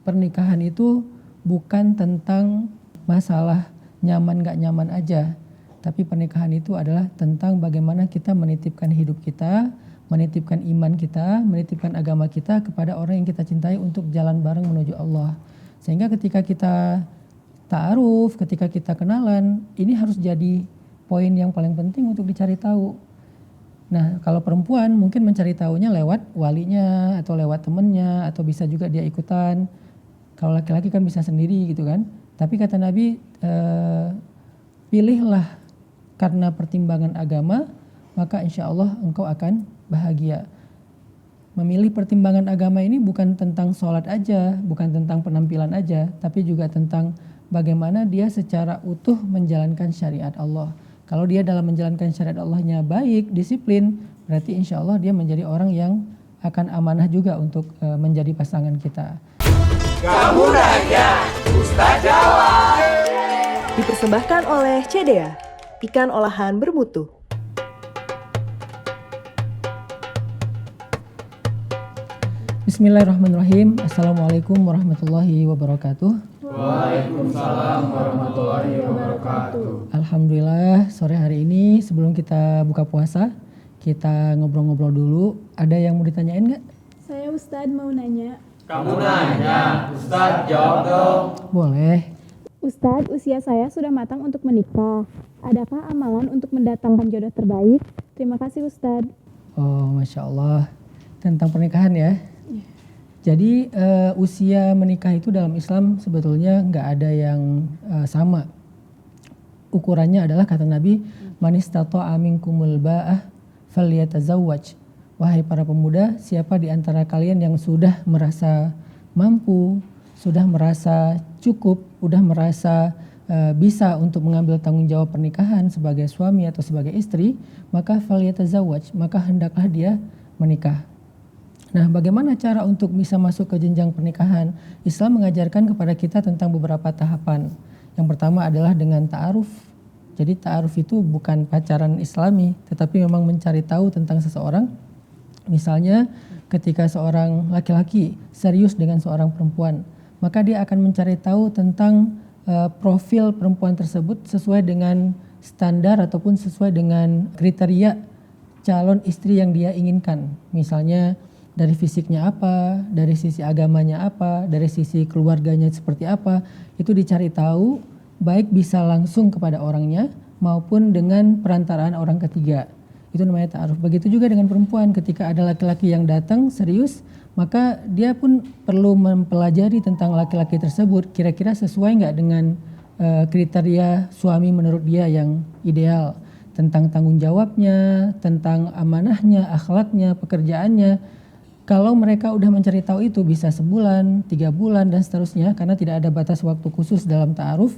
pernikahan itu bukan tentang masalah nyaman gak nyaman aja. Tapi pernikahan itu adalah tentang bagaimana kita menitipkan hidup kita, menitipkan iman kita, menitipkan agama kita kepada orang yang kita cintai untuk jalan bareng menuju Allah. Sehingga ketika kita ta'aruf, ketika kita kenalan, ini harus jadi poin yang paling penting untuk dicari tahu. Nah, kalau perempuan mungkin mencari tahunya lewat walinya atau lewat temennya atau bisa juga dia ikutan. Kalau laki-laki kan bisa sendiri gitu kan. Tapi kata Nabi, pilihlah karena pertimbangan agama, maka insya Allah engkau akan bahagia. Memilih pertimbangan agama ini bukan tentang sholat aja, bukan tentang penampilan aja, tapi juga tentang bagaimana dia secara utuh menjalankan syariat Allah. Kalau dia dalam menjalankan syariat Allahnya baik, disiplin, berarti insya Allah dia menjadi orang yang akan amanah juga untuk menjadi pasangan kita. Kamu nanya, Ustaz jawab. Dipersembahkan oleh CDA, ikan olahan bermutu. Bismillahirrahmanirrahim. Assalamualaikum warahmatullahi wabarakatuh. Waalaikumsalam warahmatullahi wabarakatuh. Alhamdulillah, sore hari ini sebelum kita buka puasa, kita ngobrol-ngobrol dulu. Ada yang mau ditanyain nggak? Saya Ustadz mau nanya. Kamu nanya, Ustaz jawab dong. Boleh. Ustadz, usia saya sudah matang untuk menikah. Adakah amalan untuk mendatangkan jodoh terbaik? Terima kasih Ustadz. Oh, Masya Allah. Tentang pernikahan ya. Jadi usia menikah itu dalam Islam sebetulnya nggak ada yang sama. Ukurannya adalah kata Nabi, man istata'a minkumul ba'ah falyatazawwaj. Wahai para pemuda, siapa di antara kalian yang sudah merasa mampu, sudah merasa cukup, sudah merasa bisa untuk mengambil tanggung jawab pernikahan sebagai suami atau sebagai istri, maka falyatazawwaj, maka hendaklah dia menikah. Nah, bagaimana cara untuk bisa masuk ke jenjang pernikahan? Islam mengajarkan kepada kita tentang beberapa tahapan. Yang pertama adalah dengan ta'aruf. Jadi ta'aruf itu bukan pacaran Islami, tetapi memang mencari tahu tentang seseorang. Misalnya ketika seorang laki-laki serius dengan seorang perempuan, maka dia akan mencari tahu tentang profil perempuan tersebut sesuai dengan standar ataupun sesuai dengan kriteria calon istri yang dia inginkan. Misalnya dari fisiknya apa, dari sisi agamanya apa, dari sisi keluarganya seperti apa, itu dicari tahu baik bisa langsung kepada orangnya maupun dengan perantaraan orang ketiga. Itu namanya ta'aruf. Begitu juga dengan perempuan, ketika ada laki-laki yang datang serius, maka dia pun perlu mempelajari tentang laki-laki tersebut, kira-kira sesuai nggak dengan kriteria suami menurut dia yang ideal, tentang tanggung jawabnya, tentang amanahnya, akhlaknya, pekerjaannya. Kalau mereka udah mencari tahu itu bisa sebulan, 3 bulan dan seterusnya, karena tidak ada batas waktu khusus dalam ta'aruf,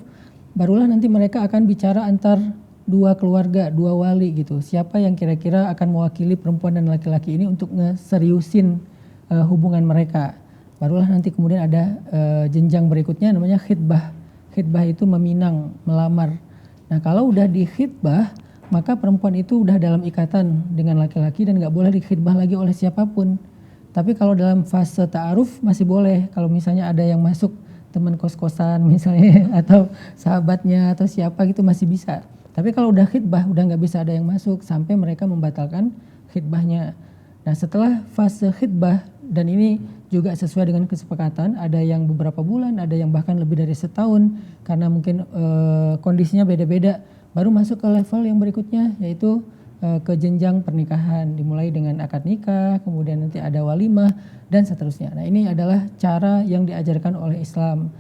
barulah nanti mereka akan bicara antar dua keluarga, dua wali gitu. Siapa yang kira-kira akan mewakili perempuan dan laki-laki ini untuk ngeseriusin hubungan mereka. Barulah nanti kemudian ada jenjang berikutnya namanya khitbah. Khitbah itu meminang, melamar. Nah, kalau udah di khitbah, maka perempuan itu udah dalam ikatan dengan laki-laki dan gak boleh dikhitbah lagi oleh siapapun. Tapi kalau dalam fase ta'aruf masih boleh, kalau misalnya ada yang masuk teman kos-kosan misalnya atau sahabatnya atau siapa gitu masih bisa. Tapi kalau udah khitbah udah nggak bisa ada yang masuk sampai mereka membatalkan khitbahnya. Nah, setelah fase khitbah, dan ini juga sesuai dengan kesepakatan, ada yang beberapa bulan, ada yang bahkan lebih dari setahun karena mungkin kondisinya beda-beda, baru masuk ke level yang berikutnya yaitu ke jenjang pernikahan, dimulai dengan akad nikah, kemudian nanti ada walimah dan seterusnya. Nah, ini adalah cara yang diajarkan oleh Islam.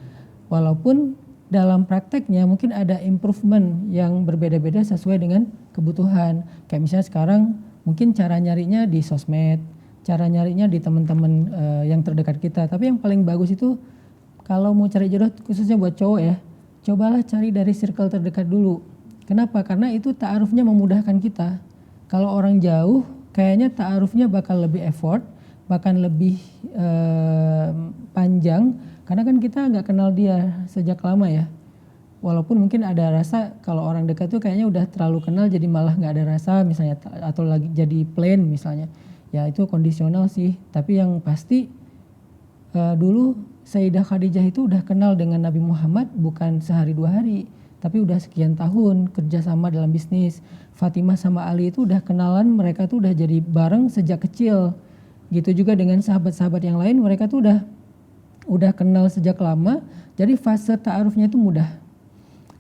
Walaupun dalam prakteknya mungkin ada improvement yang berbeda-beda sesuai dengan kebutuhan. Kayak misalnya sekarang mungkin cara nyarinya di sosmed, cara nyarinya di teman-teman yang terdekat kita. Tapi yang paling bagus itu kalau mau cari jodoh khususnya buat cowok ya, cobalah cari dari circle terdekat dulu. Kenapa? Karena itu ta'arufnya memudahkan kita. Kalau orang jauh, kayaknya ta'arufnya bakal lebih effort, bahkan lebih panjang, karena kan kita nggak kenal dia sejak lama ya. Walaupun mungkin ada rasa kalau orang dekat tuh kayaknya udah terlalu kenal, jadi malah nggak ada rasa misalnya, atau lagi jadi plain misalnya. Ya itu kondisional sih. Tapi yang pasti dulu Sayyidah Khadijah itu udah kenal dengan Nabi Muhammad bukan sehari 2 hari, tapi udah sekian tahun kerjasama dalam bisnis. Fatimah sama Ali itu udah kenalan, mereka tuh udah jadi bareng sejak kecil. Gitu juga dengan sahabat-sahabat yang lain, mereka tuh udah kenal sejak lama, jadi fase ta'arufnya itu mudah.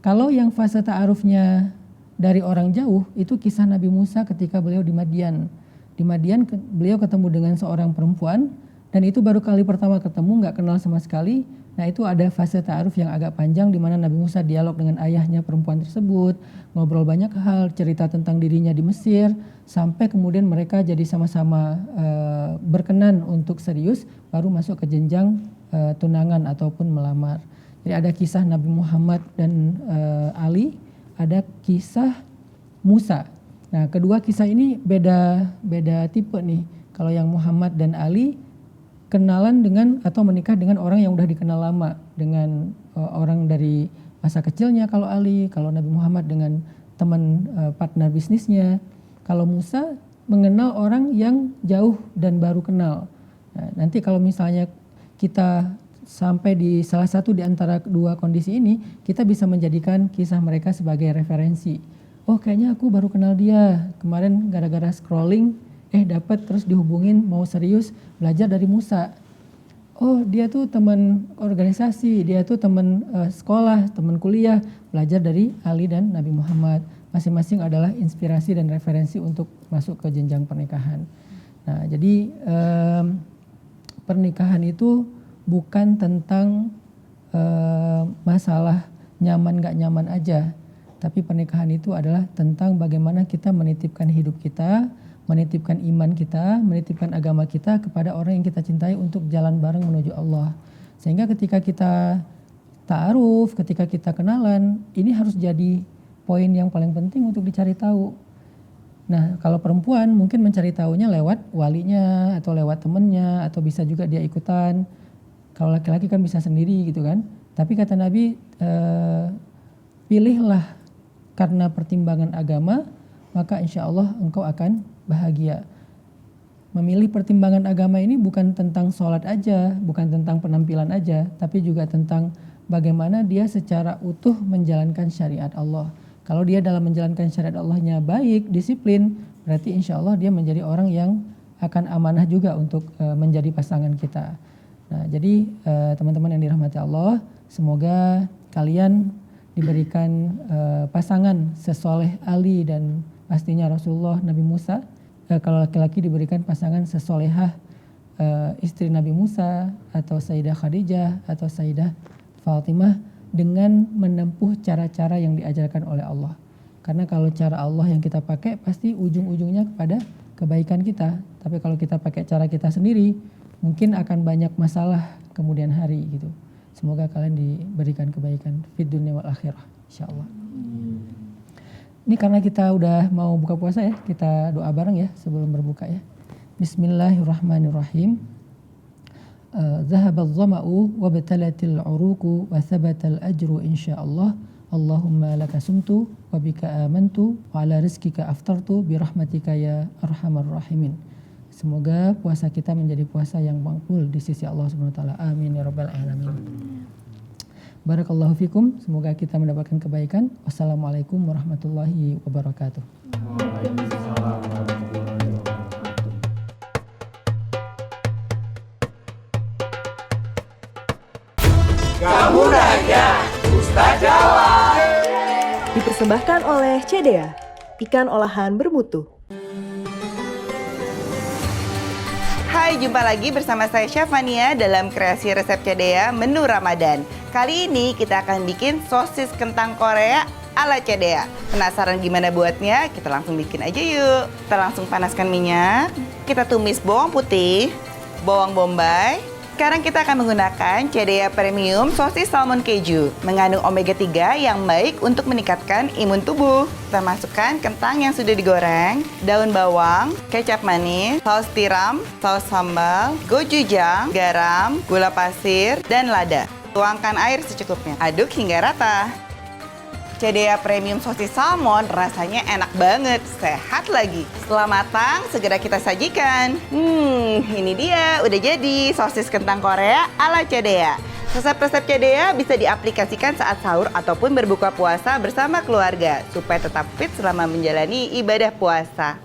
Kalau yang fase ta'arufnya dari orang jauh, itu kisah Nabi Musa ketika beliau di Madian. Di Madian beliau ketemu dengan seorang perempuan, dan itu baru kali pertama ketemu, nggak kenal sama sekali. Nah itu ada fase ta'aruf yang agak panjang di mana Nabi Musa dialog dengan ayahnya perempuan tersebut, ngobrol banyak hal, cerita tentang dirinya di Mesir, sampai kemudian mereka jadi sama-sama berkenan untuk serius, baru masuk ke jenjang tunangan ataupun melamar. Jadi ada kisah Nabi Muhammad dan Ali, ada kisah Musa. Nah kedua kisah ini beda tipe nih. Kalau yang Muhammad dan Ali kenalan dengan atau menikah dengan orang yang udah dikenal lama, dengan orang dari masa kecilnya kalau Ali, kalau Nabi Muhammad dengan teman partner bisnisnya. Kalau Musa mengenal orang yang jauh dan baru kenal. Nah, nanti kalau misalnya kita sampai di salah satu di antara dua kondisi ini, kita bisa menjadikan kisah mereka sebagai referensi. Oh kayaknya aku baru kenal dia, kemarin gara-gara scrolling, dapat terus dihubungin mau serius belajar dari Musa. Oh dia tuh teman organisasi, dia tuh teman sekolah, teman kuliah, belajar dari Ali dan Nabi Muhammad. Masing-masing adalah inspirasi dan referensi untuk masuk ke jenjang pernikahan. Nah jadi pernikahan itu bukan tentang masalah nyaman gak nyaman aja, tapi pernikahan itu adalah tentang bagaimana kita menitipkan hidup kita, menitipkan iman kita, menitipkan agama kita kepada orang yang kita cintai untuk jalan bareng menuju Allah. Sehingga ketika kita ta'aruf, ketika kita kenalan, ini harus jadi poin yang paling penting untuk dicari tahu. Nah kalau perempuan mungkin mencari tahunya lewat walinya atau lewat temennya, atau bisa juga dia ikutan. Kalau laki-laki kan bisa sendiri gitu kan. Tapi kata Nabi, pilihlah karena pertimbangan agama, maka insya Allah engkau akan bahagia. Memilih pertimbangan agama ini bukan tentang sholat aja, bukan tentang penampilan aja, tapi juga tentang bagaimana dia secara utuh menjalankan syariat Allah. Kalau dia dalam menjalankan syariat Allahnya baik, disiplin, berarti insya Allah dia menjadi orang yang akan amanah juga untuk menjadi pasangan kita. Nah jadi teman-teman yang dirahmati Allah, semoga kalian diberikan pasangan sesoleh Ali dan pastinya Rasulullah Nabi Musa. Kalau laki-laki diberikan pasangan sesolehah istri Nabi Musa, atau Sayyidah Khadijah, atau Sayyidah Fatimah, dengan menempuh cara-cara yang diajarkan oleh Allah. Karena kalau cara Allah yang kita pakai pasti ujung-ujungnya kepada kebaikan kita. Tapi kalau kita pakai cara kita sendiri, mungkin akan banyak masalah kemudian hari gitu. Semoga kalian diberikan kebaikan fid dunya wal akhirah insyaallah. Ini karena kita udah mau buka puasa ya, kita doa bareng ya sebelum berbuka ya. Bismillahirrahmanirrahim. Zahabal zama'u wa batalatil uruku wa thabatal ajru insyaallah. Allahumma laka sumtu wa bika amantu wa ala rizkika aftartu bi rahmatika ya arhamar rahimin. Semoga puasa kita menjadi puasa yang makbul di sisi Allah Subhanahu wa taala. Amin ya rabbal alamin. Barakallahu fikum, semoga kita mendapatkan kebaikan. Wassalamualaikum warahmatullahi wabarakatuh. Waalaikumsalam warahmatullahi wabarakatuh. Kamu nanya, Ustaz jawab. Dipersembahkan oleh CDA, ikan olahan bermutu. Hai, jumpa lagi bersama saya Chef Mania dalam kreasi resep CDA menu Ramadan. Kali ini kita akan bikin sosis kentang Korea ala CDA. Penasaran gimana buatnya? Kita langsung bikin aja yuk. Kita langsung panaskan minyak. Kita tumis bawang putih, bawang bombay. Sekarang kita akan menggunakan CDA Premium sosis salmon keju. Mengandung omega 3 yang baik untuk meningkatkan imun tubuh. Kita masukkan kentang yang sudah digoreng, daun bawang, kecap manis, saus tiram, saus sambal, gochujang, garam, gula pasir, dan lada. Tuangkan air secukupnya. Aduk hingga rata. Cedea Premium Sosis Salmon rasanya enak banget, sehat lagi. Setelah matang, segera kita sajikan. Ini dia, udah jadi sosis kentang Korea ala Cedea. Resep-resep Cedea bisa diaplikasikan saat sahur ataupun berbuka puasa bersama keluarga supaya tetap fit selama menjalani ibadah puasa.